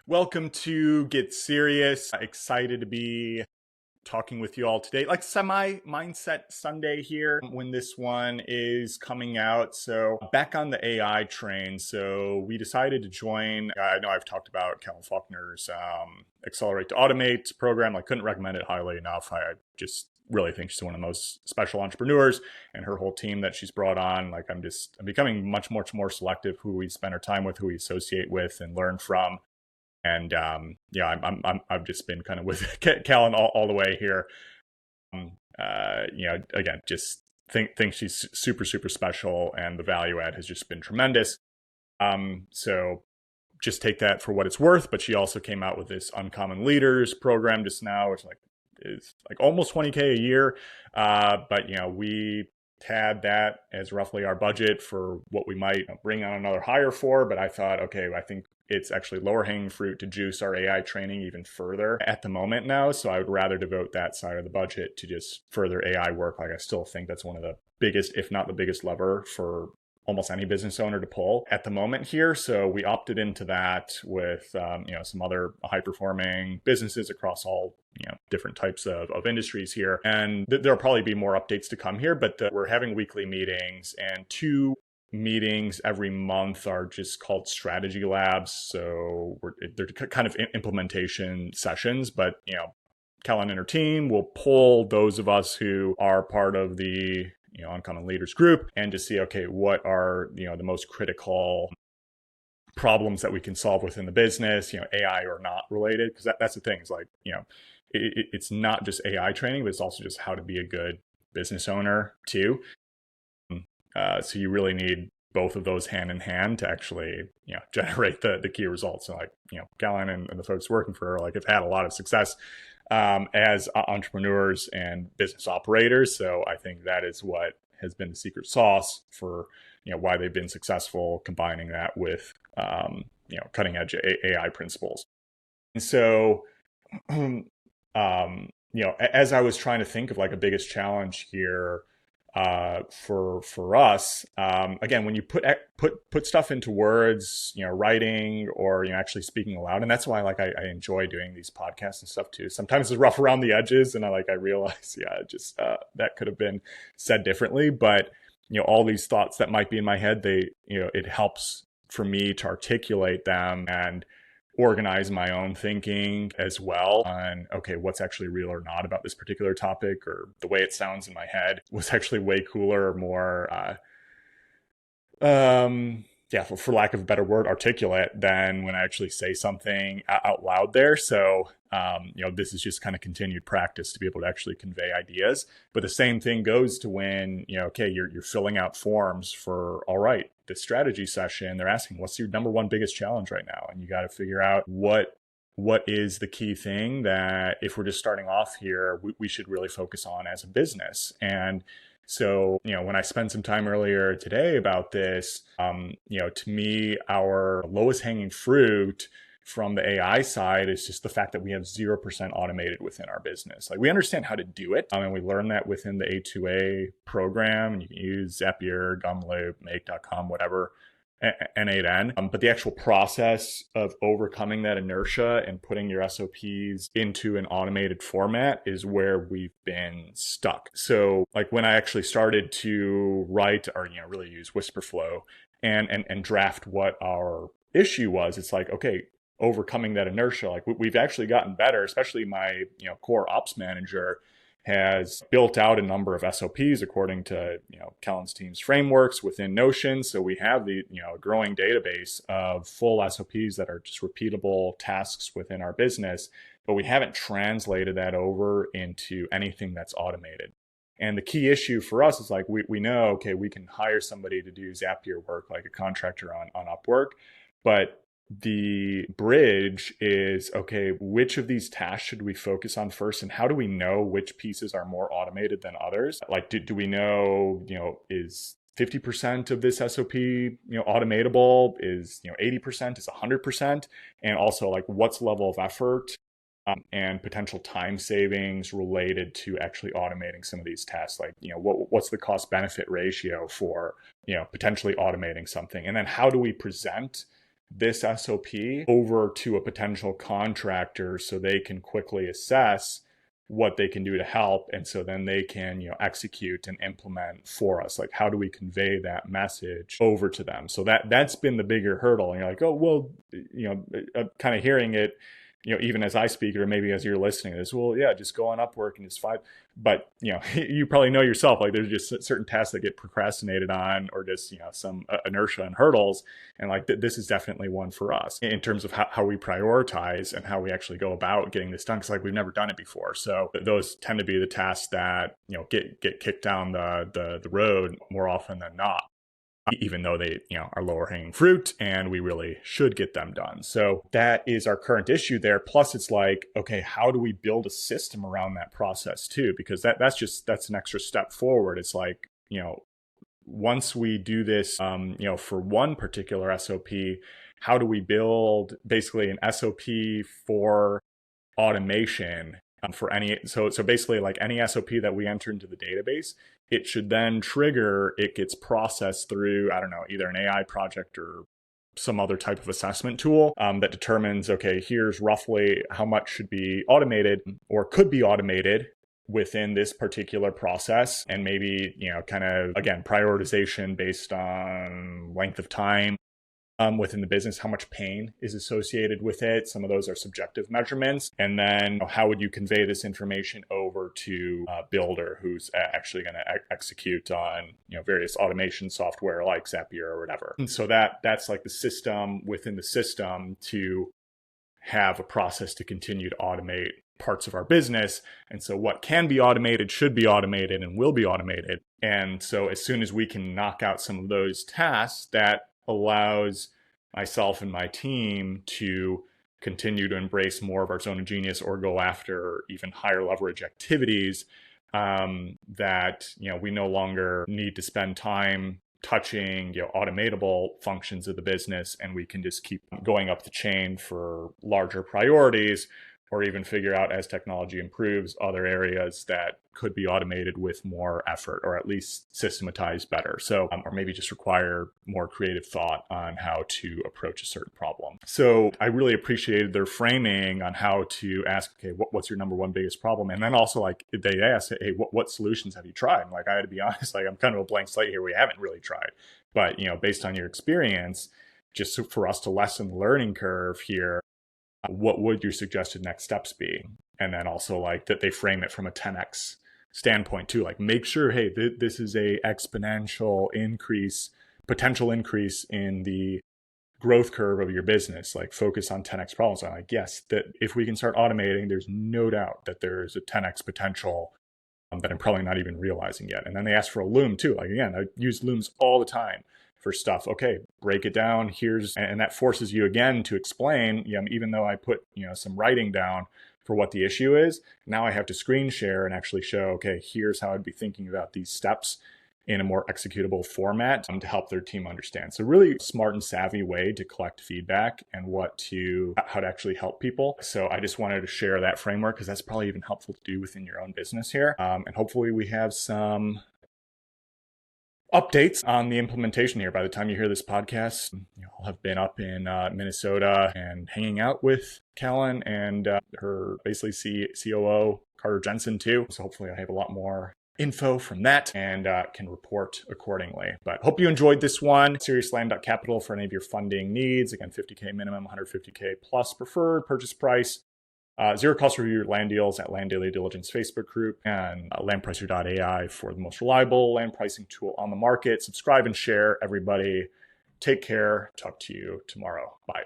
Welcome to Get Serious. Excited to be talking with you all today. Like semi Mindset Sunday here when this one is coming out. So back on the AI train. So we decided to join. I know I've talked about Kellen Faulkner's Accelerate to Automate program. I couldn't recommend it highly enough. I just really think she's one of the most special entrepreneurs, and her whole team that she's brought on. Like I'm becoming much more selective who we spend our time with, who we associate with and learn from. And I've just been kind of with Callan all the way here. Again, just think she's super special, and the value add has just been tremendous. So just take that for what it's worth. But she also came out with this Uncommon Leaders program just now, which is like almost 20K a year. But we had that as roughly our budget for what we might bring on another hire for. But I thought, okay, I think it's actually lower hanging fruit to juice our AI training even further at the moment now. So I would rather devote that side of the budget to just further AI work. Like I still think that's one of the biggest, if not the biggest lever for almost any business owner to pull at the moment here. So we opted into that with, some other high performing businesses across all, different types of industries here. And there'll probably be more updates to come here, but we're having weekly meetings, and two meetings every month are just called strategy labs. So they're kind of implementation sessions, but Kellen and her team will pull those of us who are part of the Uncommon Leaders group and to see, okay, what are the most critical problems that we can solve within the business, AI or not related, because that's the thing. Is like it's not just AI training, but it's also just how to be a good business owner too. So you really need both of those hand in hand to actually, generate the key results. And Kellen and the folks working for her, have had a lot of success as entrepreneurs and business operators. So I think that is what has been the secret sauce for, why they've been successful, combining that with, cutting edge AI principles. And so, as I was trying to think of a biggest challenge here, for us, again, when you put stuff into words, writing or actually speaking aloud, and that's why I enjoy doing these podcasts and stuff too. Sometimes it's rough around the edges, and I realize, that could have been said differently. But all these thoughts that might be in my head, it helps for me to articulate them and organize my own thinking as well on, okay, what's actually real or not about this particular topic, or the way it sounds in my head was actually way cooler or more, for lack of a better word, articulate than when I actually say something out loud there. So, this is just kind of continued practice to be able to actually convey ideas. But the same thing goes to when, okay, you're filling out forms for, all right, the strategy session. They're asking, what's your number one biggest challenge right now? And you got to figure out what is the key thing that if we're just starting off here, we should really focus on as a business. And so, when I spent some time earlier today about this, to me, our lowest hanging fruit from the AI side is just the fact that we have 0% automated within our business. We understand how to do it. And we learn that within the A2A program, and you can use Zapier, Gumloop, Make.com, whatever, N8N. But the actual process of overcoming that inertia and putting your SOPs into an automated format is where we've been stuck. So when I actually started to write or, really use Whisperflow and draft what our issue was, it's okay, overcoming that inertia, we've actually gotten better, especially my, core ops manager has built out a number of SOPs according to, Kellen's team's frameworks within Notion. So we have the, a growing database of full SOPs that are just repeatable tasks within our business, but we haven't translated that over into anything that's automated. And the key issue for us is we know, okay, we can hire somebody to do Zapier work, like a contractor on Upwork, but the bridge is, okay, which of these tasks should we focus on first, and how do we know which pieces are more automated than others? Do we know, is 50% of this SOP, automatable? Is, 80%? Is 100%? And also what's the level of effort and potential time savings related to actually automating some of these tasks? What's the cost benefit ratio for, potentially automating something? And then how do we present this SOP over to a potential contractor so they can quickly assess what they can do to help. And so then they can, execute and implement for us. Like, how do we convey that message over to them? So that's been the bigger hurdle. And you're like, oh, well, kind of hearing it, even as I speak, or maybe as you're listening to this, well, yeah, just go on Upwork and it's fine. But, you probably know yourself, like there's just certain tasks that get procrastinated on, or just, some inertia and hurdles. And like, this is definitely one for us in terms of how we prioritize and how we actually go about getting this done. Cause like, we've never done it before. So those tend to be the tasks that, get kicked down the road more often than not, even though they, are lower hanging fruit and we really should get them done. So that is our current issue there. Plus it's like, okay, how do we build a system around that process too? Because that's an extra step forward. It's like, once we do this, for one particular SOP, how do we build basically an SOP for automation for any, so basically like any SOP that we enter into the database, it should then trigger, it gets processed through, I don't know, either an AI project or some other type of assessment tool that determines, okay, here's roughly how much should be automated or could be automated within this particular process. And maybe, kind of, again, prioritization based on length of time within the business, how much pain is associated with it. Some of those are subjective measurements. And then how would you convey this information over to a builder who's actually going to execute on, various automation software like Zapier or whatever. And so that's like the system within the system to have a process to continue to automate parts of our business. And so what can be automated should be automated and will be automated. And so as soon as we can knock out some of those tasks, that allows myself and my team to continue to embrace more of our zone of genius or go after even higher leverage activities that, we no longer need to spend time touching, automatable functions of the business, and we can just keep going up the chain for larger priorities, or even figure out as technology improves other areas that could be automated with more effort, or at least systematized better. So, or maybe just require more creative thought on how to approach a certain problem. So I really appreciated their framing on how to ask, okay, what's your number one biggest problem? And then also like they asked, hey, what solutions have you tried? And like, I had to be honest, like I'm kind of a blank slate here. We haven't really tried, but based on your experience, just for us to lessen the learning curve here, what would your suggested next steps be? And then also like that they frame it from a 10x standpoint too, like make sure, hey, this is a exponential increase, potential increase in the growth curve of your business, like focus on 10x problems. I'm like, yes, that if we can start automating, there's no doubt that there's a 10x potential that I'm probably not even realizing yet. And then they ask for a loom too. Like, again, I use looms all the time for stuff. Okay, break it down. And that forces you again to explain, even though I put, some writing down for what the issue is, now I have to screen share and actually show, okay, here's how I'd be thinking about these steps in a more executable format to help their team understand. So really smart and savvy way to collect feedback and how to actually help people. So I just wanted to share that framework because that's probably even helpful to do within your own business here. And hopefully we have some updates on the implementation here. By the time you hear this podcast, I'll have been up in Minnesota and hanging out with Callan and her basically COO, Carter Jensen too. So hopefully I have a lot more info from that and can report accordingly. But hope you enjoyed this one. SeriousLand.capital for any of your funding needs. Again, 50K minimum, 150K plus preferred purchase price. Zero cost review land deals at Land Daily Diligence Facebook group, and landpricer.ai for the most reliable land pricing tool on the market. Subscribe and share, everybody. Take care. Talk to you tomorrow. Bye.